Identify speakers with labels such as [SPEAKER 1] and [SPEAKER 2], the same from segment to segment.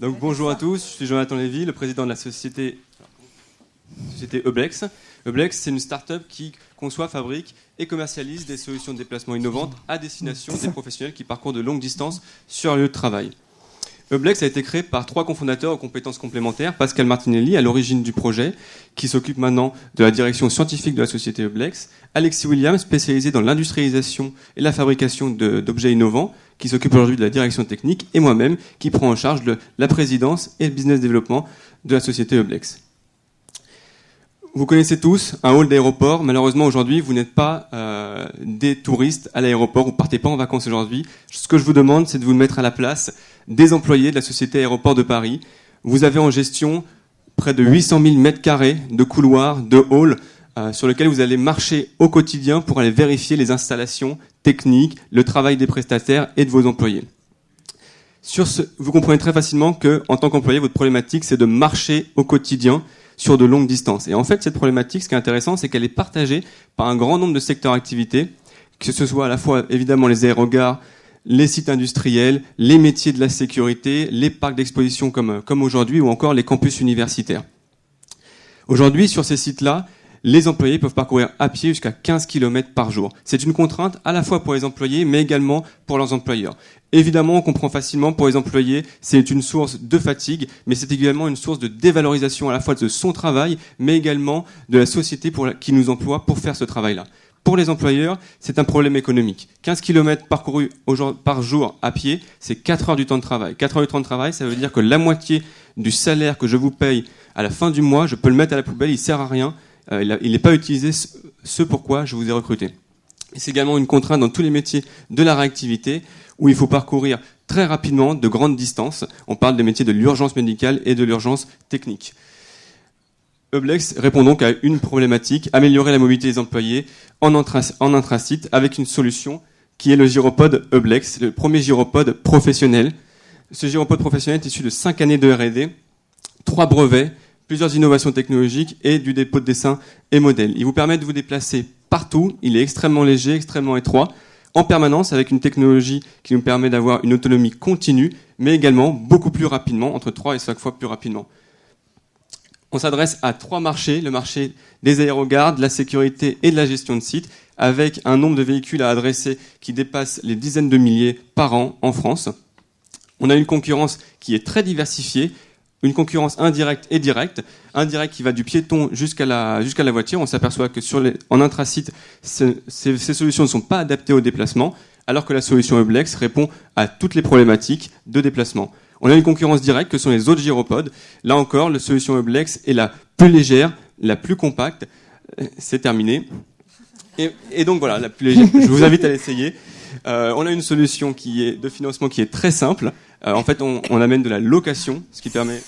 [SPEAKER 1] Donc bonjour à tous, je suis Jonathan Lévy, le président de la société Eublex. Eublex, c'est une start-up qui conçoit, fabrique et commercialise des solutions de déplacement innovantes à destination des professionnels qui parcourent de longues distances sur un lieu de travail. Eublex a été créé par 3 cofondateurs aux compétences complémentaires. Pascal Martinelli, à l'origine du projet, qui s'occupe maintenant de la direction scientifique de la société Eublex. Alexis Williams, spécialisé dans l'industrialisation et la fabrication d'objets innovants, qui s'occupe aujourd'hui de la direction technique. Et moi-même, qui prend en charge la présidence et le business développement de la société Eublex. Vous connaissez tous un hall d'aéroport. Malheureusement, aujourd'hui, vous n'êtes pas des touristes à l'aéroport. Vous partez pas en vacances aujourd'hui. Ce que je vous demande, c'est de vous mettre à la place des employés de la société Aéroport de Paris. Vous avez en gestion près de 800 000 mètres carrés de couloirs, de halls, sur lesquels vous allez marcher au quotidien pour aller vérifier les installations techniques, le travail des prestataires et de vos employés. Vous comprenez très facilement que, en tant qu'employé, votre problématique, c'est de marcher au quotidien sur de longues distances. Et en fait, cette problématique, ce qui est intéressant, c'est qu'elle est partagée par un grand nombre de secteurs d'activité, que ce soit à la fois, évidemment, les aérogares, les sites industriels, les métiers de la sécurité, les parcs d'exposition comme aujourd'hui, ou encore les campus universitaires. Aujourd'hui, sur ces sites-là, les employés peuvent parcourir à pied jusqu'à 15 km par jour. C'est une contrainte à la fois pour les employés, mais également pour leurs employeurs. Évidemment, on comprend facilement pour les employés, c'est une source de fatigue, mais c'est également une source de dévalorisation à la fois de son travail, mais également de la société qui nous emploie pour faire ce travail-là. Pour les employeurs, c'est un problème économique. 15 km parcourus par jour à pied, c'est 4 heures du temps de travail. 4 heures du temps de travail, ça veut dire que la moitié du salaire que je vous paye à la fin du mois, je peux le mettre à la poubelle, il sert à rien. Il n'est pas utilisé ce pourquoi je vous ai recruté. Et c'est également une contrainte dans tous les métiers de la réactivité où il faut parcourir très rapidement de grandes distances. On parle des métiers de l'urgence médicale et de l'urgence technique. Eublex répond donc à une problématique, améliorer la mobilité des employés en intrasite avec une solution qui est le gyropode Eublex, le premier gyropode professionnel. Ce gyropode professionnel est issu de 5 années de R&D, 3 brevets, plusieurs innovations technologiques et du dépôt de dessins et modèles. Il vous permet de vous déplacer partout, il est extrêmement léger, extrêmement étroit, en permanence avec une technologie qui nous permet d'avoir une autonomie continue, mais également beaucoup plus rapidement, entre 3 et 5 fois plus rapidement. On s'adresse à 3 marchés, le marché des aérogares, de la sécurité et de la gestion de sites, avec un nombre de véhicules à adresser qui dépasse les dizaines de milliers par an en France. On a une concurrence qui est très diversifiée, une concurrence indirecte et directe. Indirecte qui va du piéton jusqu'à la voiture. On s'aperçoit que en intrasite, ces solutions ne sont pas adaptées au déplacement, alors que la solution Eublex répond à toutes les problématiques de déplacement. On a une concurrence directe que sont les autres gyropodes. Là encore, la solution Eublex est la plus légère, la plus compacte. C'est terminé. Et donc voilà, la plus légère. Je vous invite à l'essayer. On a une solution de financement qui est très simple. En fait, on amène de la location, ce qui permet...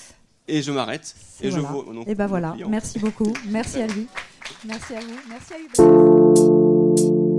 [SPEAKER 1] Et je m'arrête. Et
[SPEAKER 2] voilà.
[SPEAKER 1] Donc,
[SPEAKER 2] et ben voilà. Merci beaucoup. Merci à lui. Merci à vous. Merci à Eublex.